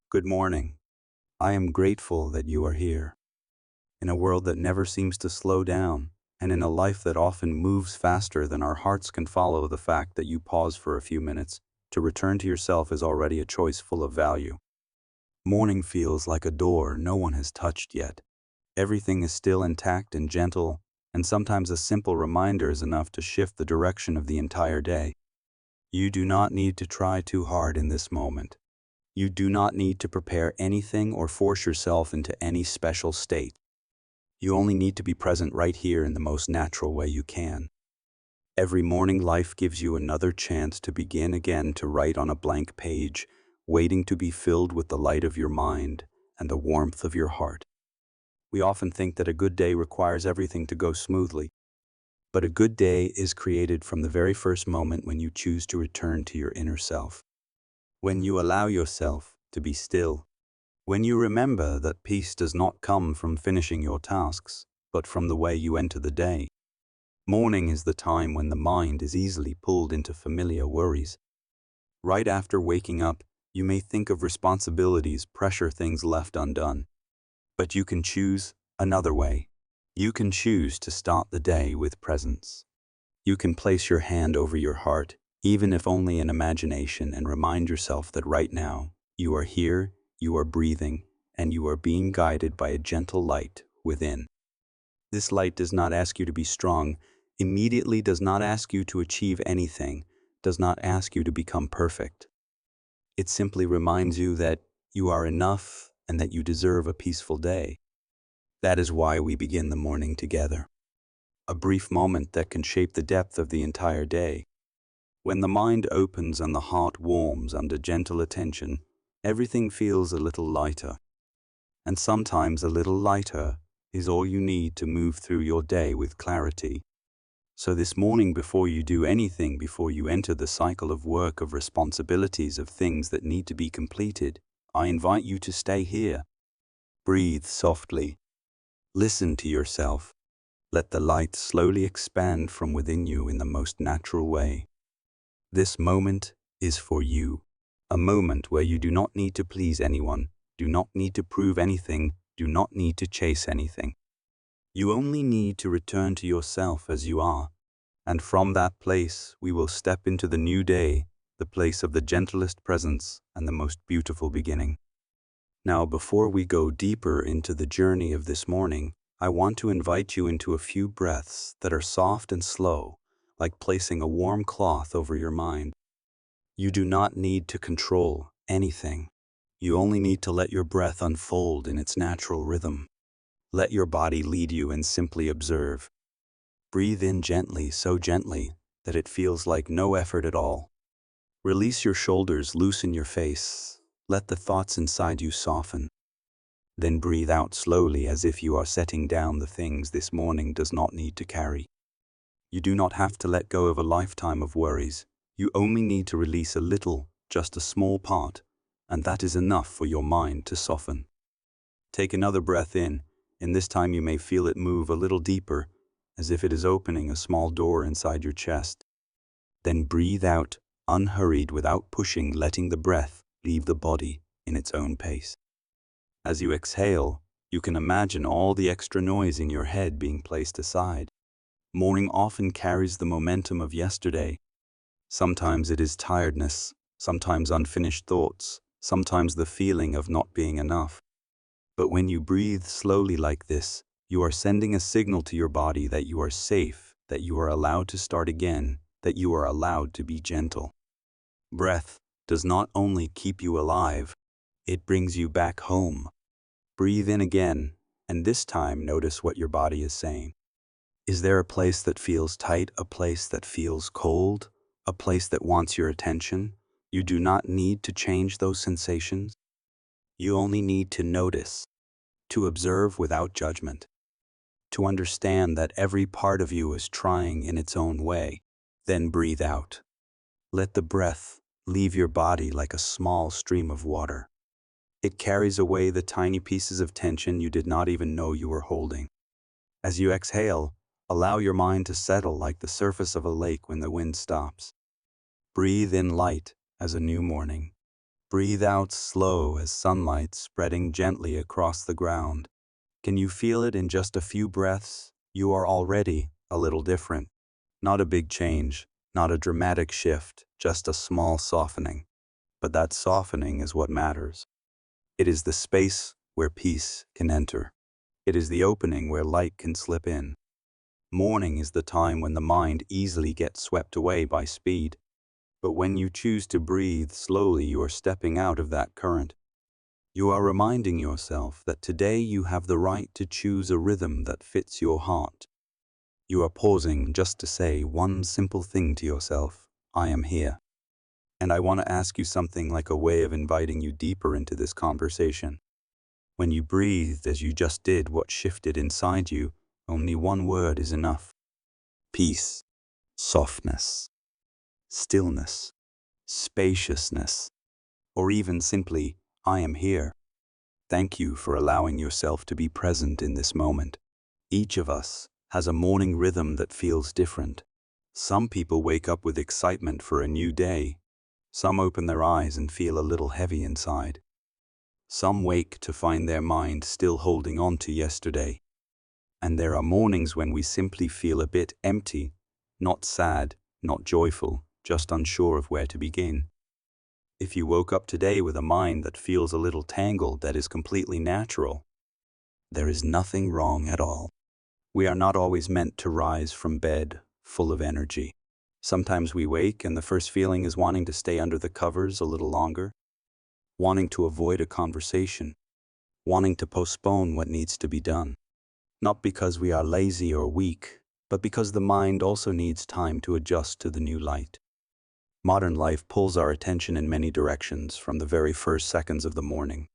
Good morning. I am grateful that you are here. In a world that never seems to slow down, and in a life that often moves faster than our hearts can follow, the fact that you pause for a few minutes to return to yourself is already a choice full of value. Morning feels like a door no one has touched yet. Everything is still intact and gentle, and sometimes a simple reminder is enough to shift the direction of the entire day. You do not need to try too hard in this moment. You do not need to prepare anything or force yourself into any special state. You only need to be present right here in the most natural way you can. Every morning, life gives you another chance to begin again, to write on a blank page, waiting to be filled with the light of your mind and the warmth of your heart. We often think that a good day requires everything to go smoothly, but a good day is created from the very first moment when you choose to return to your inner self. When you allow yourself to be still, when you remember that peace does not come from finishing your tasks, but from the way you enter the day. Morning is the time when the mind is easily pulled into familiar worries. Right after waking up, you may think of responsibilities, pressure, things left undone. But you can choose another way. You can choose to start the day with presence. You can place your hand over your heart, even if only in imagination, and remind yourself that right now, you are here, you are breathing, and you are being guided by a gentle light within. This light does not ask you to be strong, immediately does not ask you to achieve anything, does not ask you to become perfect. It simply reminds you that you are enough and that you deserve a peaceful day. That is why we begin the morning together. A brief moment that can shape the depth of the entire day. When the mind opens and the heart warms under gentle attention, everything feels a little lighter. And sometimes a little lighter is all you need to move through your day with clarity. So this morning, before you do anything, before you enter the cycle of work, of responsibilities, of things that need to be completed, I invite you to stay here. Breathe softly. Listen to yourself. Let the light slowly expand from within you in the most natural way. This moment is for you. A moment where you do not need to please anyone, do not need to prove anything, do not need to chase anything. You only need to return to yourself as you are. And from that place, we will step into the new day, the place of the gentlest presence and the most beautiful beginning. Now, before we go deeper into the journey of this morning, I want to invite you into a few breaths that are soft and slow, like placing a warm cloth over your mind. You do not need to control anything. You only need to let your breath unfold in its natural rhythm. Let your body lead you and simply observe. Breathe in gently, so gently that it feels like no effort at all. Release your shoulders, loosen your face. Let the thoughts inside you soften. Then breathe out slowly, as if you are setting down the things this morning does not need to carry. You do not have to let go of a lifetime of worries. You only need to release a little, just a small part, and that is enough for your mind to soften. Take another breath in, and this time you may feel it move a little deeper, as if it is opening a small door inside your chest. Then breathe out, unhurried, without pushing, letting the breath leave the body in its own pace. As you exhale, you can imagine all the extra noise in your head being placed aside. Morning often carries the momentum of yesterday. Sometimes it is tiredness, sometimes unfinished thoughts, sometimes the feeling of not being enough. But when you breathe slowly like this, you are sending a signal to your body that you are safe, that you are allowed to start again, that you are allowed to be gentle. Breath does not only keep you alive, it brings you back home. Breathe in again, and this time notice what your body is saying. Is there a place that feels tight, a place that feels cold, a place that wants your attention? You do not need to change those sensations. You only need to notice, to observe without judgment, to understand that every part of you is trying in its own way. Then breathe out. Let the breath leave your body like a small stream of water. It carries away the tiny pieces of tension you did not even know you were holding. As you exhale, allow your mind to settle like the surface of a lake when the wind stops. Breathe in light as a new morning. Breathe out slow as sunlight spreading gently across the ground. Can you feel it in just a few breaths? You are already a little different. Not a big change, not a dramatic shift, just a small softening. But that softening is what matters. It is the space where peace can enter. It is the opening where light can slip in. Morning is the time when the mind easily gets swept away by speed. But when you choose to breathe slowly, you are stepping out of that current. You are reminding yourself that today you have the right to choose a rhythm that fits your heart. You are pausing just to say one simple thing to yourself: I am here. And I want to ask you something like a way of inviting you deeper into this conversation. When you breathed as you just did, what shifted inside you? Only one word is enough. Peace, softness, stillness, spaciousness, or even simply, I am here. Thank you for allowing yourself to be present in this moment. Each of us has a morning rhythm that feels different. Some people wake up with excitement for a new day. Some open their eyes and feel a little heavy inside. Some wake to find their mind still holding on to yesterday. And there are mornings when we simply feel a bit empty, not sad, not joyful, just unsure of where to begin. If you woke up today with a mind that feels a little tangled, that is completely natural. There is nothing wrong at all. We are not always meant to rise from bed full of energy. Sometimes we wake and the first feeling is wanting to stay under the covers a little longer, wanting to avoid a conversation, wanting to postpone what needs to be done. Not because we are lazy or weak, but because the mind also needs time to adjust to the new light. Modern life pulls our attention in many directions from the very first seconds of the morning.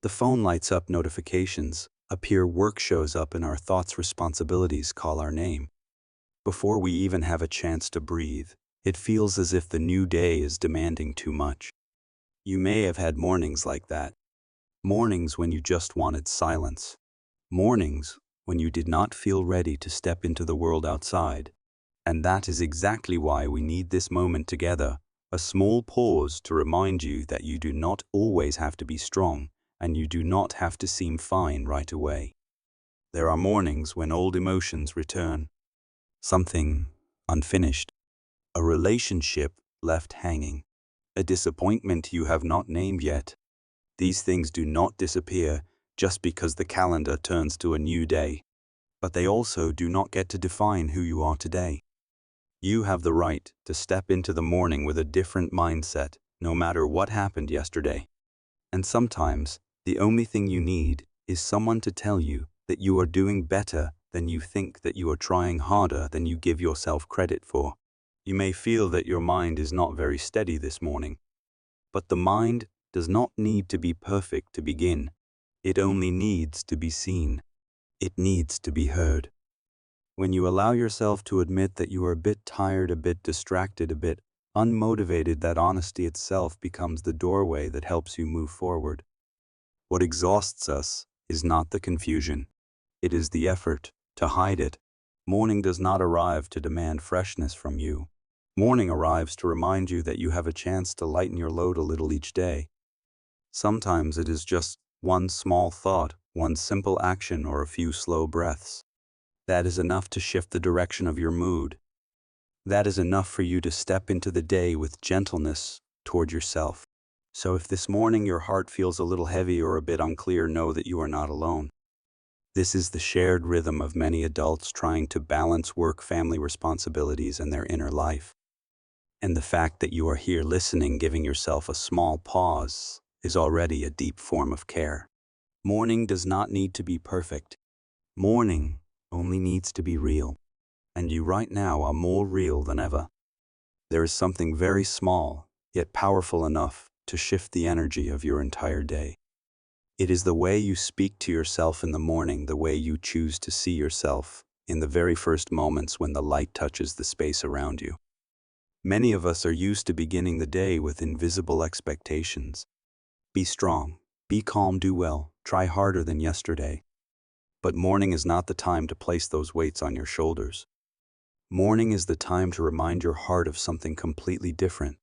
The phone lights up, notifications appear, work shows up, and our thoughts, responsibilities call our name. Before we even have a chance to breathe, it feels as if the new day is demanding too much. You may have had mornings like that. Mornings when you just wanted silence. Mornings when you did not feel ready to step into the world outside. And that is exactly why we need this moment together, a small pause to remind you that you do not always have to be strong, and you do not have to seem fine right away. There are mornings when old emotions return. Something unfinished, a relationship left hanging, a disappointment you have not named yet. These things do not disappear just because the calendar turns to a new day, but they also do not get to define who you are today. You have the right to step into the morning with a different mindset, no matter what happened yesterday. And sometimes, the only thing you need is someone to tell you that you are doing better than you think, that you are trying harder than you give yourself credit for. You may feel that your mind is not very steady this morning, but the mind does not need to be perfect to begin. It only needs to be seen. It needs to be heard. When you allow yourself to admit that you are a bit tired, a bit distracted, a bit unmotivated, that honesty itself becomes the doorway that helps you move forward. What exhausts us is not the confusion. It is the effort to hide it. Morning does not arrive to demand freshness from you. Morning arrives to remind you that you have a chance to lighten your load a little each day. Sometimes it is just one small thought, one simple action, or a few slow breaths. That is enough to shift the direction of your mood. That is enough for you to step into the day with gentleness toward yourself. So if this morning your heart feels a little heavy or a bit unclear, know that you are not alone. This is the shared rhythm of many adults trying to balance work, family responsibilities, and their inner life. And the fact that you are here listening, giving yourself a small pause, is already a deep form of care. Morning does not need to be perfect. Morning only needs to be real. And you right now are more real than ever. There is something very small, yet powerful enough to shift the energy of your entire day. It is the way you speak to yourself in the morning, the way you choose to see yourself in the very first moments when the light touches the space around you. Many of us are used to beginning the day with invisible expectations. Be strong, be calm, do well, try harder than yesterday. But morning is not the time to place those weights on your shoulders. Morning is the time to remind your heart of something completely different.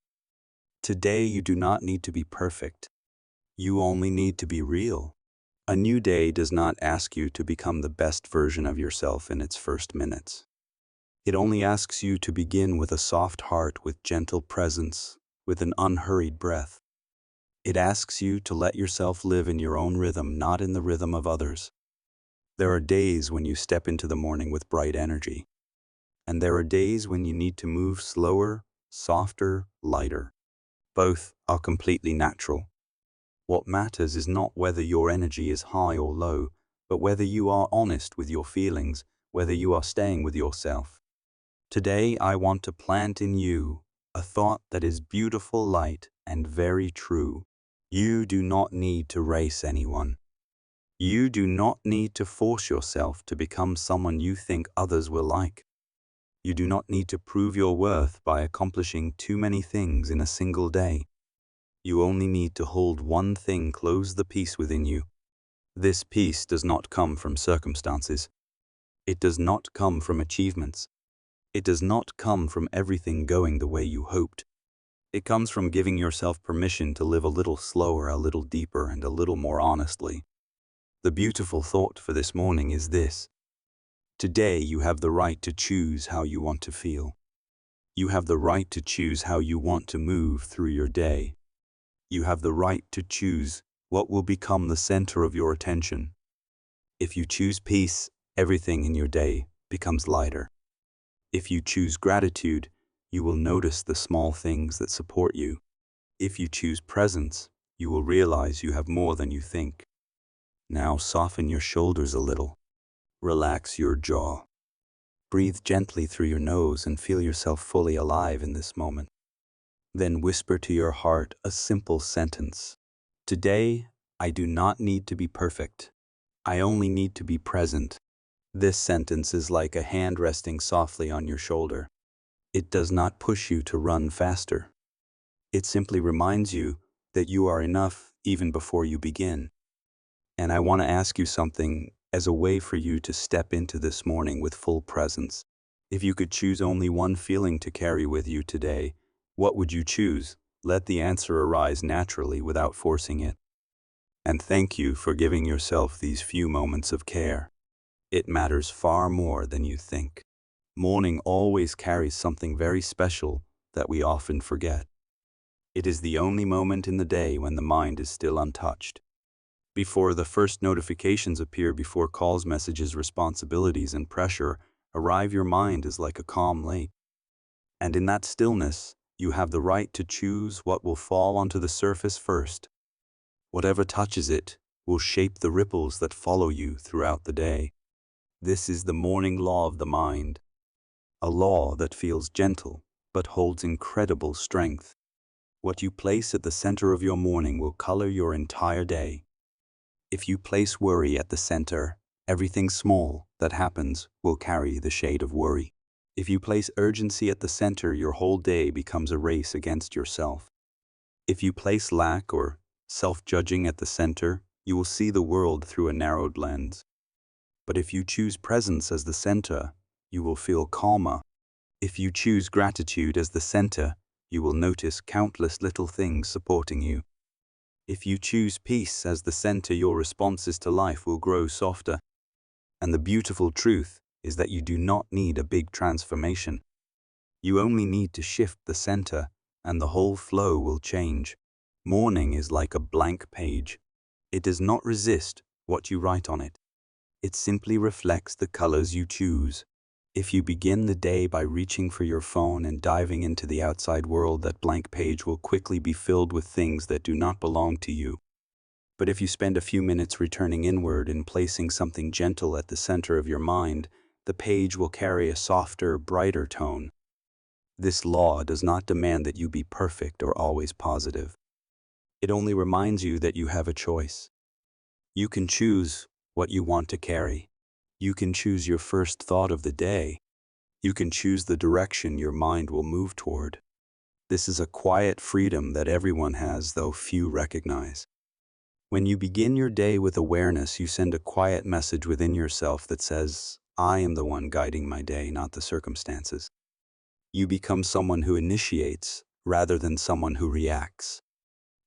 Today you do not need to be perfect. You only need to be real. A new day does not ask you to become the best version of yourself in its first minutes. It only asks you to begin with a soft heart, with gentle presence, with an unhurried breath. It asks you to let yourself live in your own rhythm, not in the rhythm of others. There are days when you step into the morning with bright energy, and there are days when you need to move slower, softer, lighter. Both are completely natural. What matters is not whether your energy is high or low, but whether you are honest with your feelings, whether you are staying with yourself. Today I want to plant in you a thought that is beautiful, light, and very true. You do not need to race anyone. You do not need to force yourself to become someone you think others will like. You do not need to prove your worth by accomplishing too many things in a single day. You only need to hold one thing, close the peace within you. This peace does not come from circumstances. It does not come from achievements. It does not come from everything going the way you hoped. It comes from giving yourself permission to live a little slower, a little deeper, and a little more honestly. The beautiful thought for this morning is this: today you have the right to choose how you want to feel. You have the right to choose how you want to move through your day. You have the right to choose what will become the center of your attention. If you choose peace, everything in your day becomes lighter. If you choose gratitude, you will notice the small things that support you. If you choose presence, you will realize you have more than you think. Now soften your shoulders a little. Relax your jaw. Breathe gently through your nose and feel yourself fully alive in this moment. Then whisper to your heart a simple sentence. Today, I do not need to be perfect. I only need to be present. This sentence is like a hand resting softly on your shoulder. It does not push you to run faster. It simply reminds you that you are enough even before you begin. And I want to ask you something as a way for you to step into this morning with full presence. If you could choose only one feeling to carry with you today, what would you choose? Let the answer arise naturally without forcing it. And thank you for giving yourself these few moments of care. It matters far more than you think. Morning always carries something very special that we often forget. It is the only moment in the day when the mind is still untouched. Before the first notifications appear, before calls, messages, responsibilities, and pressure arrive, your mind is like a calm lake. And in that stillness, you have the right to choose what will fall onto the surface first. Whatever touches it will shape the ripples that follow you throughout the day. This is the morning law of the mind, a law that feels gentle but holds incredible strength. What you place at the center of your morning will color your entire day. If you place worry at the center, everything small that happens will carry the shade of worry. If you place urgency at the center, your whole day becomes a race against yourself. If you place lack or self-judging at the center, you will see the world through a narrowed lens. But if you choose presence as the center, you will feel calmer. If you choose gratitude as the center, you will notice countless little things supporting you. If you choose peace as the center, your responses to life will grow softer. And the beautiful truth is that you do not need a big transformation. You only need to shift the center, and the whole flow will change. Morning is like a blank page. It does not resist what you write on it. It simply reflects the colors you choose. If you begin the day by reaching for your phone and diving into the outside world, that blank page will quickly be filled with things that do not belong to you. But if you spend a few minutes returning inward and placing something gentle at the center of your mind, the page will carry a softer, brighter tone. This law does not demand that you be perfect or always positive. It only reminds you that you have a choice. You can choose what you want to carry. You can choose your first thought of the day. You can choose the direction your mind will move toward. This is a quiet freedom that everyone has, though few recognize. When you begin your day with awareness, you send a quiet message within yourself that says, I am the one guiding my day, not the circumstances. You become someone who initiates rather than someone who reacts.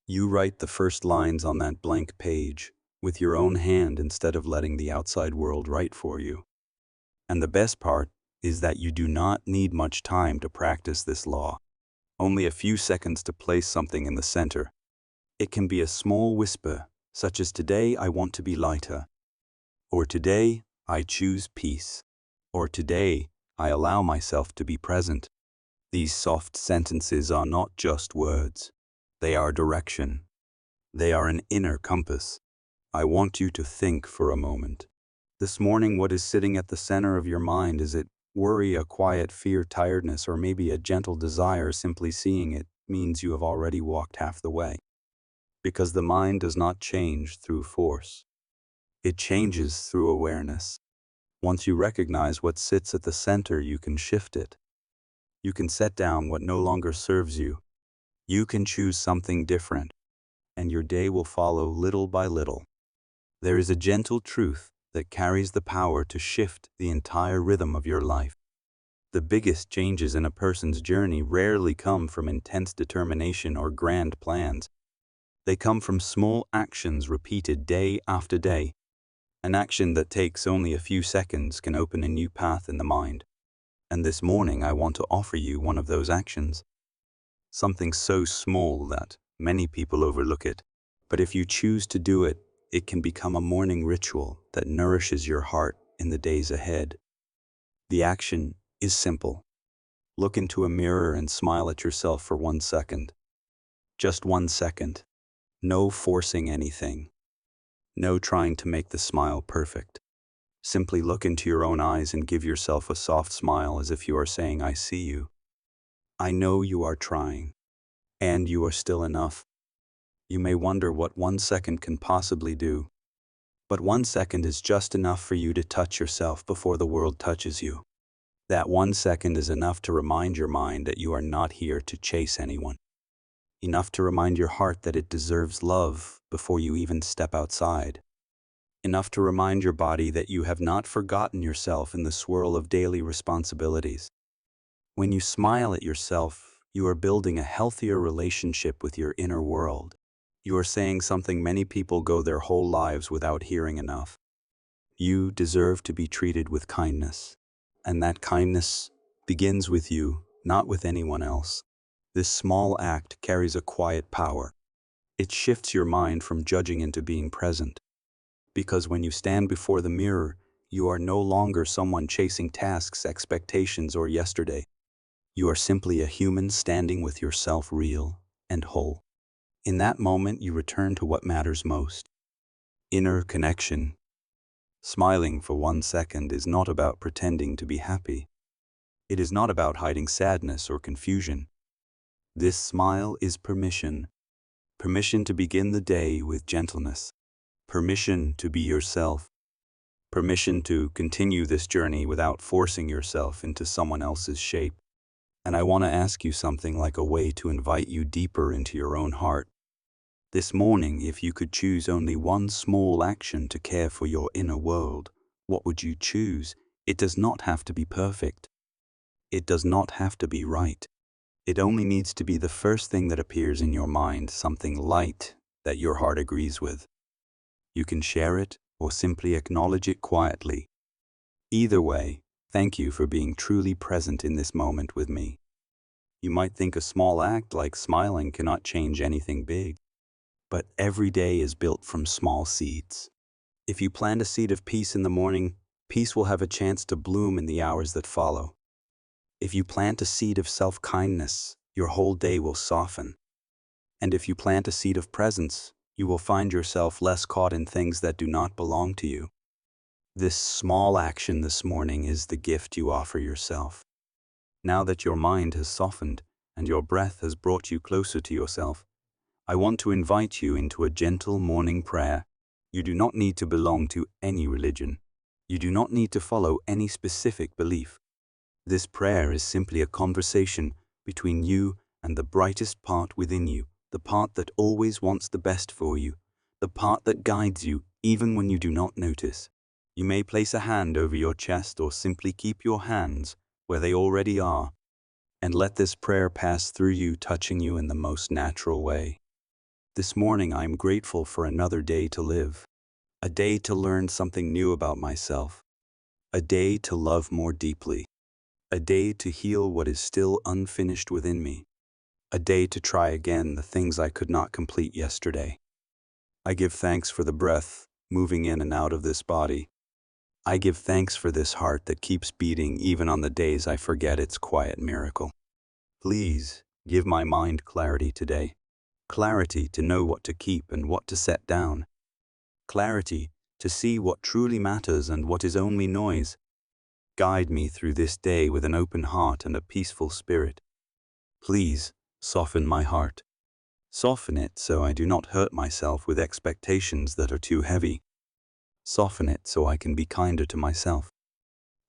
You write the first lines on that blank page with your own hand instead of letting the outside world write for you. And the best part is that you do not need much time to practice this law. Only a few seconds to place something in the center. It can be a small whisper, such as "Today I want to be lighter," or "Today I choose peace," or "Today I allow myself to be present." These soft sentences are not just words. They are direction. They are an inner compass. I want you to think for a moment. This morning, what is sitting at the center of your mind? Is it worry, a quiet fear, tiredness, or maybe a gentle desire? Simply seeing it means you have already walked half the way. Because the mind does not change through force. It changes through awareness. Once you recognize what sits at the center, you can shift it. You can set down what no longer serves you. You can choose something different, and your day will follow little by little. There is a gentle truth that carries the power to shift the entire rhythm of your life. The biggest changes in a person's journey rarely come from intense determination or grand plans. They come from small actions repeated day after day. An action that takes only a few seconds can open a new path in the mind. And this morning I want to offer you one of those actions. Something so small that many people overlook it. But if you choose to do it, it can become a morning ritual that nourishes your heart in the days ahead. The action is simple. Look into a mirror and smile at yourself for 1 second. Just 1 second. No forcing anything. No trying to make the smile perfect. Simply look into your own eyes and give yourself a soft smile as if you are saying, "I see you. I know you are trying. And you are still enough." You may wonder what 1 second can possibly do. But 1 second is just enough for you to touch yourself before the world touches you. That 1 second is enough to remind your mind that you are not here to chase anyone. Enough to remind your heart that it deserves love before you even step outside. Enough to remind your body that you have not forgotten yourself in the swirl of daily responsibilities. When you smile at yourself, you are building a healthier relationship with your inner world. You are saying something many people go their whole lives without hearing enough. You deserve to be treated with kindness. And that kindness begins with you, not with anyone else. This small act carries a quiet power. It shifts your mind from judging into being present. Because when you stand before the mirror, you are no longer someone chasing tasks, expectations, or yesterday. You are simply a human standing with yourself real and whole. In that moment, you return to what matters most. Inner connection. Smiling for 1 second is not about pretending to be happy. It is not about hiding sadness or confusion. This smile is permission. Permission to begin the day with gentleness. Permission to be yourself. Permission to continue this journey without forcing yourself into someone else's shape. And I want to ask you something like a way to invite you deeper into your own heart. This morning, if you could choose only one small action to care for your inner world, what would you choose? It does not have to be perfect. It does not have to be right. It only needs to be the first thing that appears in your mind, something light that your heart agrees with. You can share it or simply acknowledge it quietly. Either way, thank you for being truly present in this moment with me. You might think a small act like smiling cannot change anything big, but every day is built from small seeds. If you plant a seed of peace in the morning, peace will have a chance to bloom in the hours that follow. If you plant a seed of self-kindness, your whole day will soften. And if you plant a seed of presence, you will find yourself less caught in things that do not belong to you. This small action this morning is the gift you offer yourself. Now that your mind has softened and your breath has brought you closer to yourself, I want to invite you into a gentle morning prayer. You do not need to belong to any religion. You do not need to follow any specific belief. This prayer is simply a conversation between you and the brightest part within you, the part that always wants the best for you, the part that guides you even when you do not notice. You may place a hand over your chest or simply keep your hands where they already are. And let this prayer pass through you, touching you in the most natural way. This morning I am grateful for another day to live, a day to learn something new about myself, a day to love more deeply, a day to heal what is still unfinished within me, a day to try again the things I could not complete yesterday. I give thanks for the breath moving in and out of this body. I give thanks for this heart that keeps beating even on the days I forget its quiet miracle. Please give my mind clarity today. Clarity to know what to keep and what to set down. Clarity to see what truly matters and what is only noise. Guide me through this day with an open heart and a peaceful spirit. Please soften my heart. Soften it so I do not hurt myself with expectations that are too heavy. Soften it so I can be kinder to myself.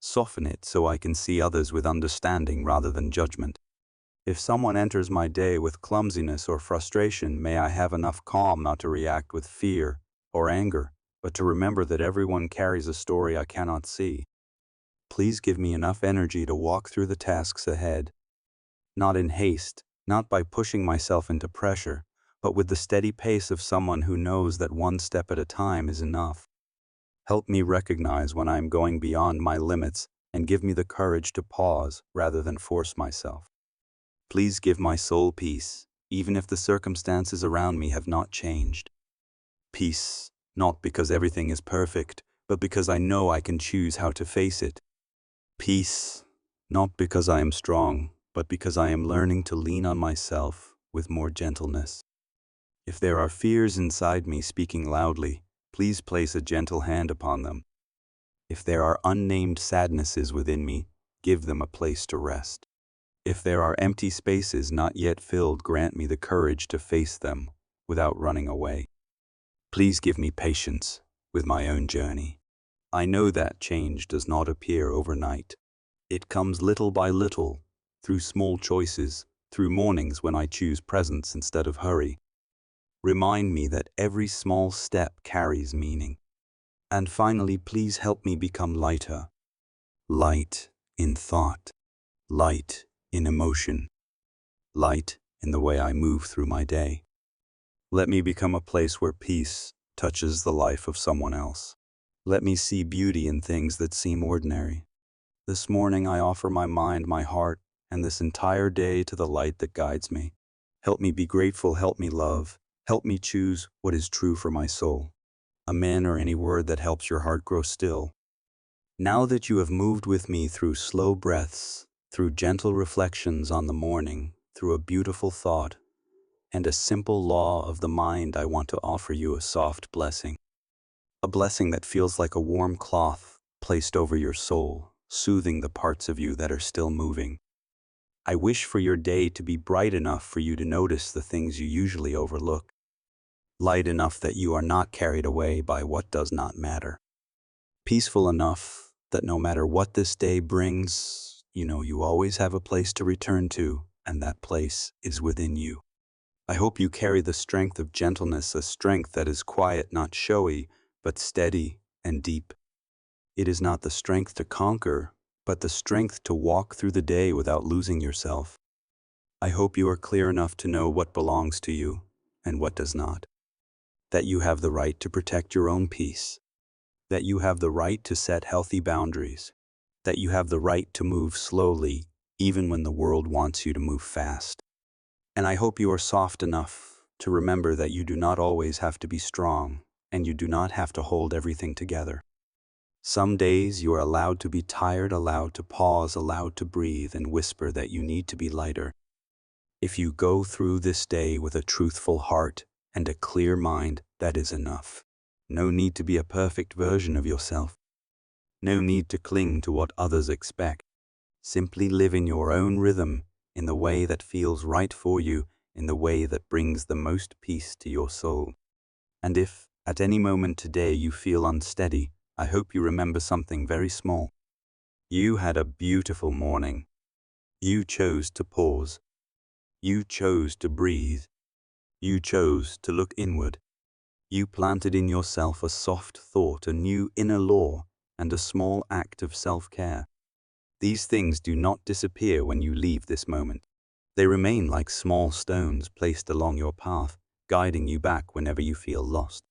Soften it so I can see others with understanding rather than judgment. If someone enters my day with clumsiness or frustration, may I have enough calm not to react with fear or anger, but to remember that everyone carries a story I cannot see. Please give me enough energy to walk through the tasks ahead, not in haste, not by pushing myself into pressure, but with the steady pace of someone who knows that one step at a time is enough. Help me recognize when I am going beyond my limits and give me the courage to pause rather than force myself. Please give my soul peace, even if the circumstances around me have not changed. Peace, not because everything is perfect, but because I know I can choose how to face it. Peace, not because I am strong, but because I am learning to lean on myself with more gentleness. If there are fears inside me speaking loudly, please place a gentle hand upon them. If there are unnamed sadnesses within me, give them a place to rest. If there are empty spaces not yet filled, grant me the courage to face them without running away. Please give me patience with my own journey. I know that change does not appear overnight. It comes little by little, through small choices, through mornings when I choose presence instead of hurry. Remind me that every small step carries meaning. And finally, please help me become lighter. Light in thought, light in emotion, light in the way I move through my day. Let me become a place where peace touches the life of someone else. Let me see beauty in things that seem ordinary. This morning I offer my mind, my heart, and this entire day to the light that guides me. Help me be grateful, help me love, help me choose what is true for my soul. Amen, or any word that helps your heart grow still. Now that you have moved with me through slow breaths, through gentle reflections on the morning, through a beautiful thought, and a simple law of the mind, I want to offer you a soft blessing. A blessing that feels like a warm cloth placed over your soul, soothing the parts of you that are still moving. I wish for your day to be bright enough for you to notice the things you usually overlook. Light enough that you are not carried away by what does not matter. Peaceful enough that no matter what this day brings, you always have a place to return to, and that place is within you. I hope you carry the strength of gentleness, a strength that is quiet, not showy, but steady and deep. It is not the strength to conquer, but the strength to walk through the day without losing yourself. I hope you are clear enough to know what belongs to you and what does not. That you have the right to protect your own peace. That you have the right to set healthy boundaries. That you have the right to move slowly, even when the world wants you to move fast. And I hope you are soft enough to remember that you do not always have to be strong, and you do not have to hold everything together. Some days you are allowed to be tired, allowed to pause, allowed to breathe and whisper that you need to be lighter. If you go through this day with a truthful heart and a clear mind, that is enough. No need to be a perfect version of yourself. No need to cling to what others expect. Simply live in your own rhythm, in the way that feels right for you, in the way that brings the most peace to your soul. And if, at any moment today, you feel unsteady, I hope you remember something very small. You had a beautiful morning. You chose to pause. You chose to breathe. You chose to look inward. You planted in yourself a soft thought, a new inner law, and a small act of self-care. These things do not disappear when you leave this moment. They remain like small stones placed along your path, guiding you back whenever you feel lost.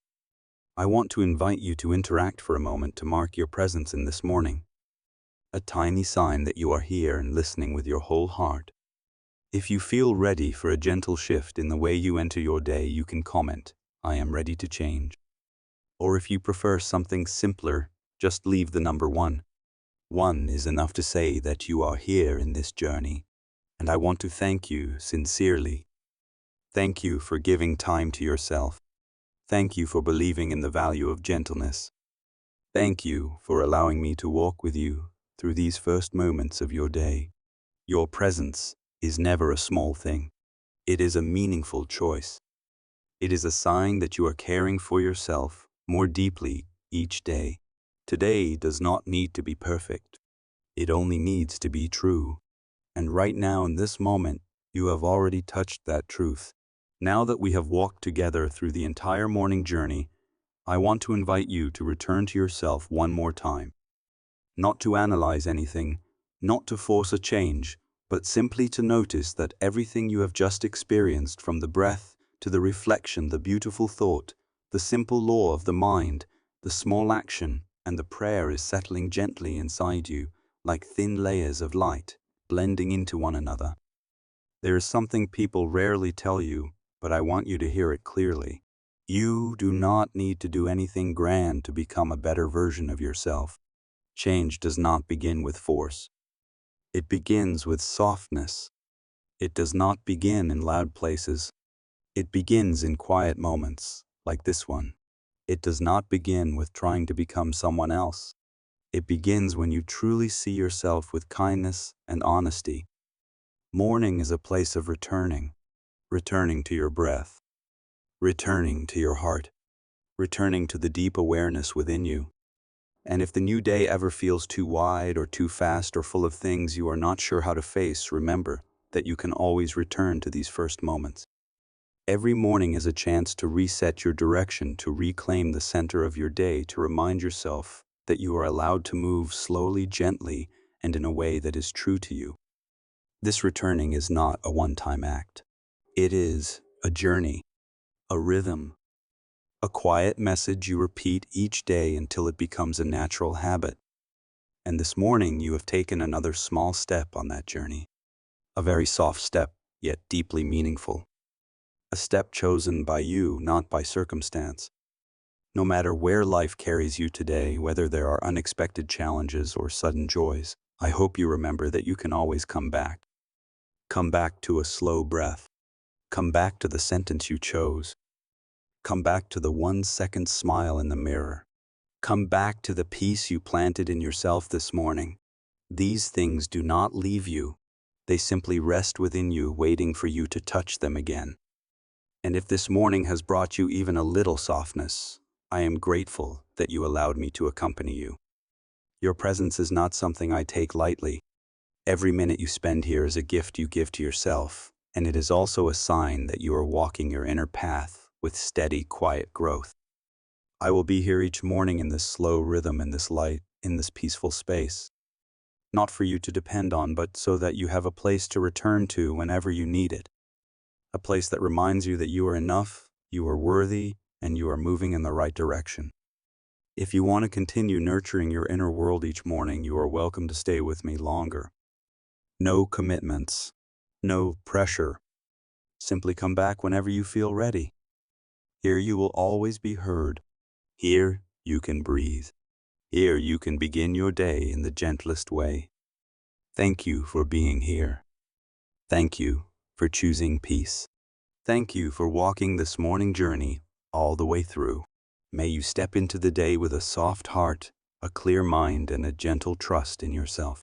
I want to invite you to interact for a moment to mark your presence in this morning, a tiny sign that you are here and listening with your whole heart. If you feel ready for a gentle shift in the way you enter your day, you can comment, "I am ready to change." Or if you prefer something simpler, just leave the number 1. 1 is enough to say that you are here in this journey, and I want to thank you sincerely. Thank you for giving time to yourself. Thank you for believing in the value of gentleness. Thank you for allowing me to walk with you through these first moments of your day. Your presence is never a small thing. It is a meaningful choice. It is a sign that you are caring for yourself more deeply each day. Today does not need to be perfect. It only needs to be true. And right now in this moment, you have already touched that truth. Now that we have walked together through the entire morning journey, I want to invite you to return to yourself one more time. Not to analyze anything, not to force a change, but simply to notice that everything you have just experienced, from the breath to the reflection, the beautiful thought, the simple law of the mind, the small action, and the prayer, is settling gently inside you, like thin layers of light, blending into one another. There is something people rarely tell you, but I want you to hear it clearly. You do not need to do anything grand to become a better version of yourself. Change does not begin with force. It begins with softness. It does not begin in loud places. It begins in quiet moments, like this one. It does not begin with trying to become someone else. It begins when you truly see yourself with kindness and honesty. Morning is a place of returning to your breath, returning to your heart, returning to the deep awareness within you. And if the new day ever feels too wide or too fast or full of things you are not sure how to face, remember that you can always return to these first moments. Every morning is a chance to reset your direction, to reclaim the center of your day, to remind yourself that you are allowed to move slowly, gently, and in a way that is true to you. This returning is not a one-time act. It is a journey, a rhythm, a quiet message you repeat each day until it becomes a natural habit. And this morning you have taken another small step on that journey. A very soft step, yet deeply meaningful. A step chosen by you, not by circumstance. No matter where life carries you today, whether there are unexpected challenges or sudden joys, I hope you remember that you can always come back. Come back to a slow breath. Come back to the sentence you chose. Come back to the 1-second smile in the mirror. Come back to the peace you planted in yourself this morning. These things do not leave you. They simply rest within you, waiting for you to touch them again. And if this morning has brought you even a little softness, I am grateful that you allowed me to accompany you. Your presence is not something I take lightly. Every minute you spend here is a gift you give to yourself, and it is also a sign that you are walking your inner path with steady, quiet growth. I will be here each morning in this slow rhythm, in this light, in this peaceful space. Not for you to depend on, but so that you have a place to return to whenever you need it. A place that reminds you that you are enough, you are worthy, and you are moving in the right direction. If you want to continue nurturing your inner world each morning, you are welcome to stay with me longer. No commitments, no pressure. Simply come back whenever you feel ready. Here you will always be heard. Here you can breathe. Here you can begin your day in the gentlest way. Thank you for being here. Thank you for choosing peace. Thank you for walking this morning journey all the way through. May you step into the day with a soft heart, a clear mind, and a gentle trust in yourself.